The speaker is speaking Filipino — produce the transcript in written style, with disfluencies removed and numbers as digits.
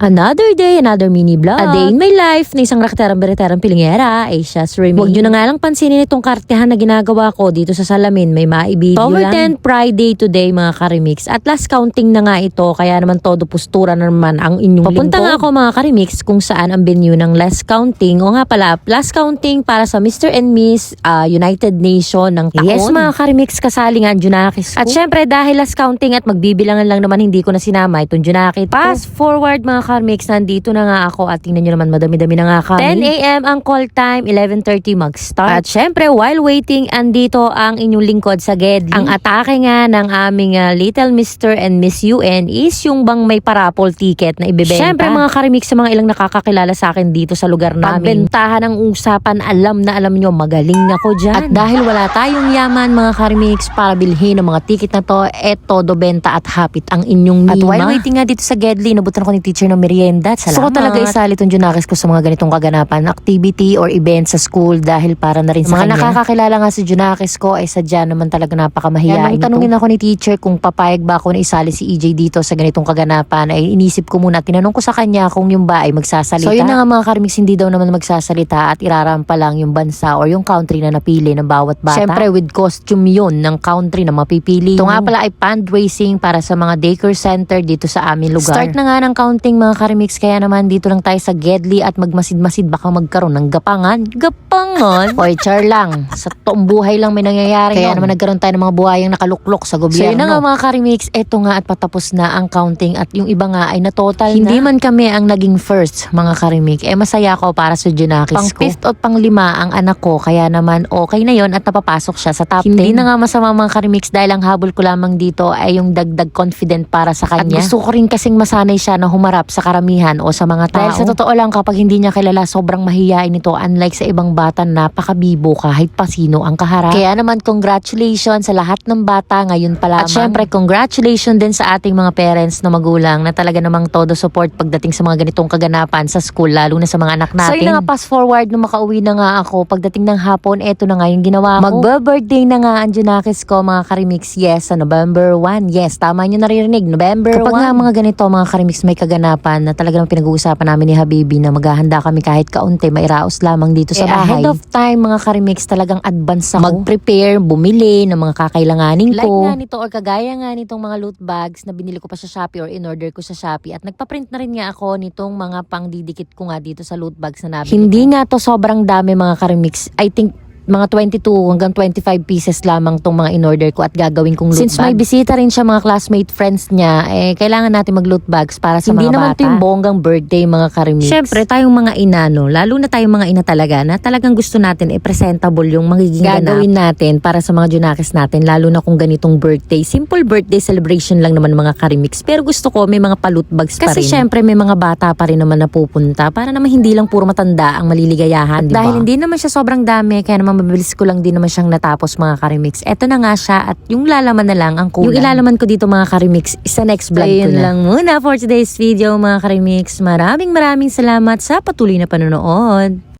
Another day, another mini vlog. A day in my life na isang rakterang-bereterang pilingera, Asia's Remy. Huwag nyo na nga lang pansinin itong kartehan na ginagawa ko dito sa salamin. May maibideo lang. Power 10 Friday today mga karimix. At last counting na nga ito, kaya naman todo postura na naman ang inyong papunta nga ako mga karimix kung saan ang venue ng last counting. O nga pala, last counting para sa Mr. and Miss United Nation ng taon. Yes mga karimix, kasali nga ang Junakis ko. At syempre dahil last counting at magbibilangan lang naman, hindi ko na sinama itong Junakis. Fast forward mga Mix, nandito na nga ako at tingnan nyo naman madami-dami na nga kami. 10 a.m. ang call time, 11:30 mag-start. At syempre while waiting, andito ang inyong lingkod sa Gedli. Ang atake nga ng aming Little Mr. and Miss UN is yung bang may parapol ticket na ibebenta. Syempre mga karimix, sa mga ilang nakakakilala sa akin dito sa lugar namin, pagbentahan ng usapan, alam na alam nyo, magaling ako dyan. At dahil wala tayong yaman mga karimix para bilhin ng mga ticket na to, todo benta at hapit ang inyong nima. At while waiting nga dito sa Gedli, nabutan ako ni teacher ng merienda. Salamat. So talaga isali itong Junakis ko sa mga ganitong kaganapan, activity or event sa school dahil para na rin sa kanya. Mga nakakakilala nga si Junakis ko ay sadya naman talaga napakamahiyain. Nung tanungin ako ni teacher kung papayag ba ako na isali si EJ dito sa ganitong kaganapan, ay inisip ko muna, tinanong ko sa kanya kung yung ba ay magsasalita. So yun na nga mga karimix, hindi daw naman magsasalita at irarampa lang yung bansa or yung country na napili ng bawat bata. Siyempre with costume yun ng country na mapipili. Ito nga pala ay fundraising para sa mga daycare center dito sa aming lugar. Start na nga ng counting mga karimix, kaya naman dito lang tayo sa Gedli at magmasid-masid baka magkaroon ng gapangan. Gapangan? Oy, char lang. Sa toong buhay lang may nangyayari. Kaya naman nagkaroon tayo ng mga buhayang nakaluklok sa gobyerno. So yun na nga mga karimix, eto nga at patapos na ang counting at yung iba nga ay na-total na. Hindi man kami ang naging first mga karimix. Masaya ko para sa Junakis ko. Pang 5th at pang 5 ang anak ko, kaya naman okay na yon at napapasok siya sa top 10. Hindi na nga masama mga karimix dahil ang habol ko lamang dito ay yung dagdag confident para sa kanya. At gusto ko rin kasing masanay siya na humarap sa karamihan o sa mga tao. Dahil sa totoo lang, kapag hindi niya kilala, sobrang mahiyain ito. Unlike sa ibang bata, napakabibo kahit pa sino ang kaharap. Kaya naman congratulations sa lahat ng bata ngayon pa lamang. At syempre congratulations din sa ating mga parents na magulang na talaga namang todo support pagdating sa mga ganitong kaganapan sa school, lalo na sa mga anak natin. So yun na nga, fast forward, nung makauwi na nga ako, pagdating ng hapon, eto na nga yung ginawa ko. Magbe-birthday na nga ang Junakis ko mga karimix. Yes, sa November 1. Yes, tama nyo naririnig, November 1. Kapag nga mga ganito mga karimix may kaganapan na talaga nang pinag-uusapan namin ni Habibi na maghahanda kami kahit kaunti, mairaos lamang dito sa bahay. Ahead of time mga karimix, talagang advance ako. Mag-prepare, bumili ng mga kakailanganin ko. Like nga nito or kagaya nga nitong mga loot bags na binili ko pa sa Shopee or in-order ko sa Shopee. At nagpa-print na rin nga ako nitong mga pangdidikit ko nga dito sa loot bags na nabili. Hindi nga to sobrang dami mga karimix. I think mga 22 hanggang 25 pieces lamang tong mga in-order ko at gagawin kong loot bag. Since may bisita rin siya mga classmate friends niya, kailangan natin mag-loot bags para sa hindi mga bata. Hindi naman ito yung bonggang birthday mga karimix. Siyempre, tayong mga ina, no? Lalo na tayong mga ina talaga na talagang gusto natin presentable yung magiging gagawin natin para sa mga Junakis natin, lalo na kung ganitong birthday. Simple birthday celebration lang naman mga karimix. Pero gusto ko may mga pa-loot bags pa rin. Kasi siyempre may mga bata pa rin naman na pupunta para naman hindi lang puro matanda ang maliligayahan, diba? Dahil hindi naman siya sobrang dami, kaya naman mabilis ko lang din naman siyang natapos mga karimix. Eto na nga siya at yung lalaman na lang ang kulang. Yung ilalaman ko dito mga karimix is sa next vlog ko na. Lang muna for today's video mga karimix. Maraming salamat sa patuloy na panonood.